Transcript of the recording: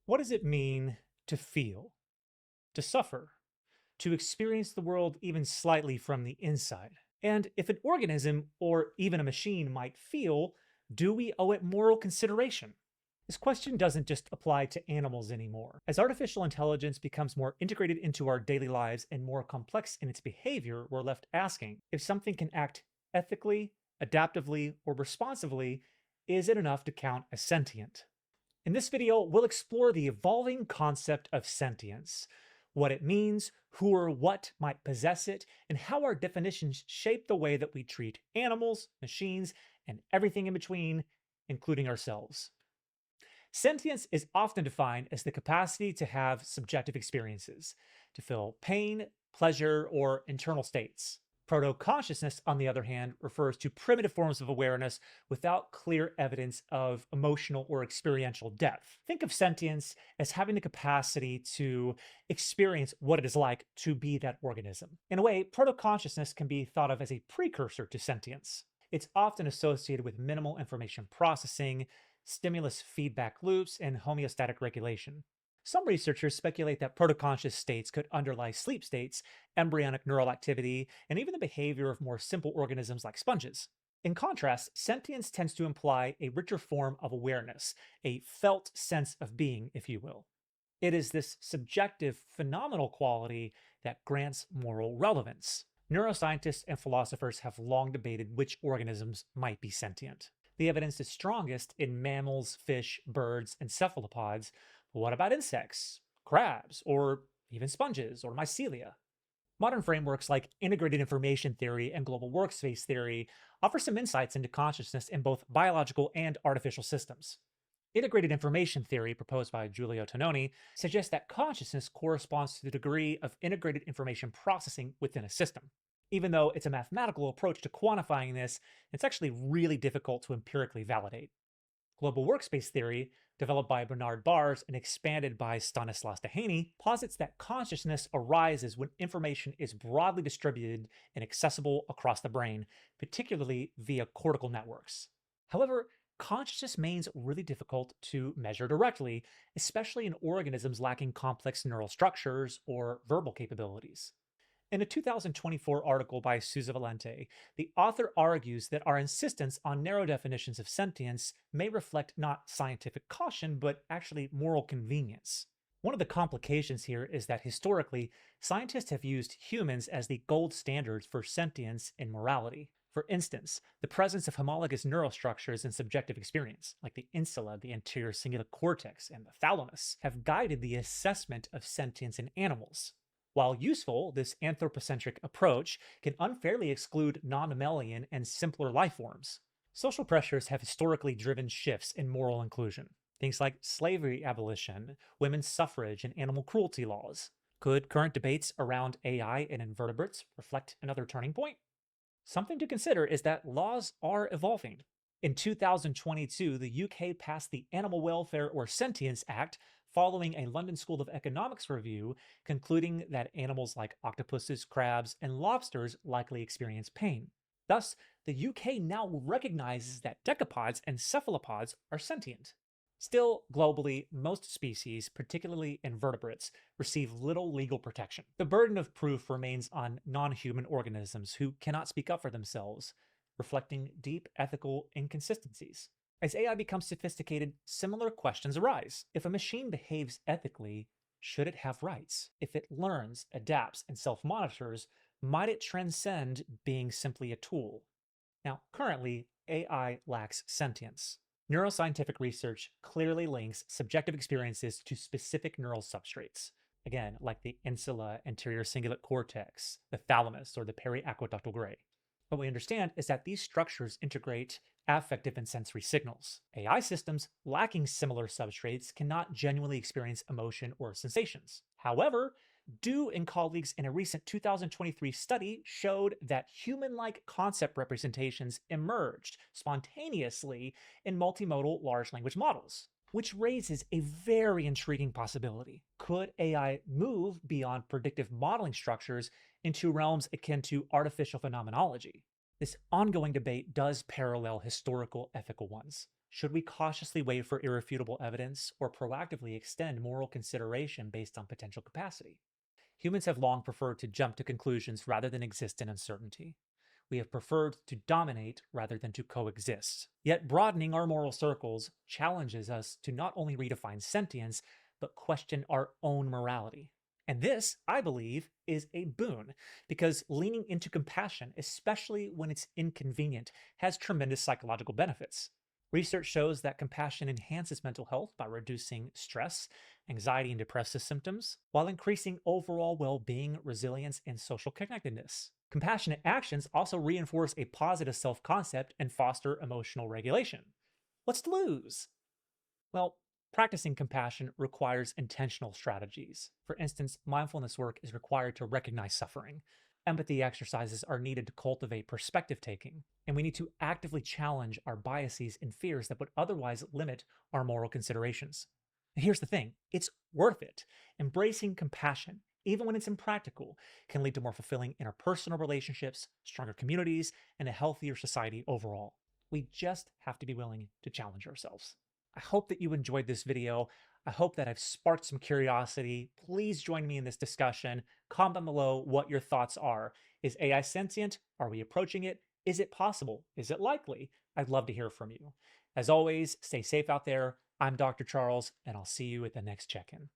What does it mean to feel, to suffer, to experience the world even slightly from the inside? And if an organism or even a machine might feel, do we owe it moral consideration? This question doesn't just apply to animals anymore. As artificial intelligence becomes more integrated into our daily lives and more complex in its behavior, we're left asking if something can act ethically, adaptively, or responsively, is it enough to count as sentient? In this video, we'll explore the evolving concept of sentience, what it means, who or what might possess it, and how our definitions shape the way that we treat animals, machines, and everything in between, including ourselves. Sentience is often defined as the capacity to have subjective experiences, to feel pain, pleasure, or internal states. Proto-consciousness, on the other hand, refers to primitive forms of awareness without clear evidence of emotional or experiential depth. Think of sentience as having the capacity to experience what it is like to be that organism. In a way, proto-consciousness can be thought of as a precursor to sentience. It's often associated with minimal information processing, stimulus feedback loops, and homeostatic regulation. Some researchers speculate that protoconscious states could underlie sleep states, embryonic neural activity, and even the behavior of more simple organisms like sponges. In contrast, sentience tends to imply a richer form of awareness, a felt sense of being, if you will. It is this subjective, phenomenal quality that grants moral relevance. Neuroscientists and philosophers have long debated which organisms might be sentient. The evidence is strongest in mammals, fish, birds, and cephalopods. But what about insects, crabs, or even sponges or mycelia? Modern frameworks like integrated information theory and global workspace theory offer some insights into consciousness in both biological and artificial systems. Integrated information theory, proposed by Giulio Tononi, suggests that consciousness corresponds to the degree of integrated information processing within a system. Even though it's a mathematical approach to quantifying this, it's actually really difficult to empirically validate. Global workspace theory, developed by Bernard Bars and expanded by Stanislas Dehaene, posits that consciousness arises when information is broadly distributed and accessible across the brain, particularly via cortical networks. However, consciousness remains really difficult to measure directly, especially in organisms lacking complex neural structures or verbal capabilities. In a 2024 article by Susa Valente, the author argues that our insistence on narrow definitions of sentience may reflect not scientific caution, but actually moral convenience. One of the complications here is that historically, scientists have used humans as the gold standards for sentience and morality. For instance, the presence of homologous neural structures in subjective experience, like the insula, the anterior cingulate cortex, and the thalamus, have guided the assessment of sentience in animals. While useful, this anthropocentric approach can unfairly exclude non-mammalian and simpler life forms. Social pressures have historically driven shifts in moral inclusion. Things like slavery abolition, women's suffrage, and animal cruelty laws. Could current debates around AI and invertebrates reflect another turning point? Something to consider is that laws are evolving. In 2022, the UK passed the Animal Welfare or Sentience Act, following a London School of Economics review concluding that animals like octopuses, crabs, and lobsters likely experience pain. Thus, the UK now recognizes that decapods and cephalopods are sentient. Still, globally, most species, particularly invertebrates, receive little legal protection. The burden of proof remains on non-human organisms who cannot speak up for themselves, reflecting deep ethical inconsistencies. As AI becomes sophisticated, similar questions arise. If a machine behaves ethically, should it have rights? If it learns, adapts, and self-monitors, might it transcend being simply a tool? Now, currently, AI lacks sentience. Neuroscientific research clearly links subjective experiences to specific neural substrates. Again, like the insula, anterior cingulate cortex, the thalamus, or the periaqueductal gray. What we understand is that these structures integrate affective and sensory signals. AI systems lacking similar substrates cannot genuinely experience emotion or sensations. However, Dew and colleagues in a recent 2023 study showed that human-like concept representations emerged spontaneously in multimodal large language models, which raises a very intriguing possibility. Could AI move beyond predictive modeling structures into realms akin to artificial phenomenology? This ongoing debate does parallel historical ethical ones. Should we cautiously wait for irrefutable evidence or proactively extend moral consideration based on potential capacity? Humans have long preferred to jump to conclusions rather than exist in uncertainty. We have preferred to dominate rather than to coexist. Yet broadening our moral circles challenges us to not only redefine sentience, but question our own morality. And this, I believe, is a boon because leaning into compassion, especially when it's inconvenient, has tremendous psychological benefits. Research shows that compassion enhances mental health by reducing stress, anxiety, and depressive symptoms, while increasing overall well being, resilience, and social connectedness. Compassionate actions also reinforce a positive self concept and foster emotional regulation. What's to lose? Well, practicing compassion requires intentional strategies. For instance, mindfulness work is required to recognize suffering. Empathy exercises are needed to cultivate perspective taking, and we need to actively challenge our biases and fears that would otherwise limit our moral considerations. And here's the thing, it's worth it. Embracing compassion, even when it's impractical, can lead to more fulfilling interpersonal relationships, stronger communities, and a healthier society overall. We just have to be willing to challenge ourselves. I hope that you enjoyed this video. I hope that I've sparked some curiosity. Please join me in this discussion. Comment down below what your thoughts are. Is AI sentient? Are we approaching it? Is it possible? Is it likely? I'd love to hear from you. As always, stay safe out there. I'm Dr. Charles, and I'll see you at the next check-in.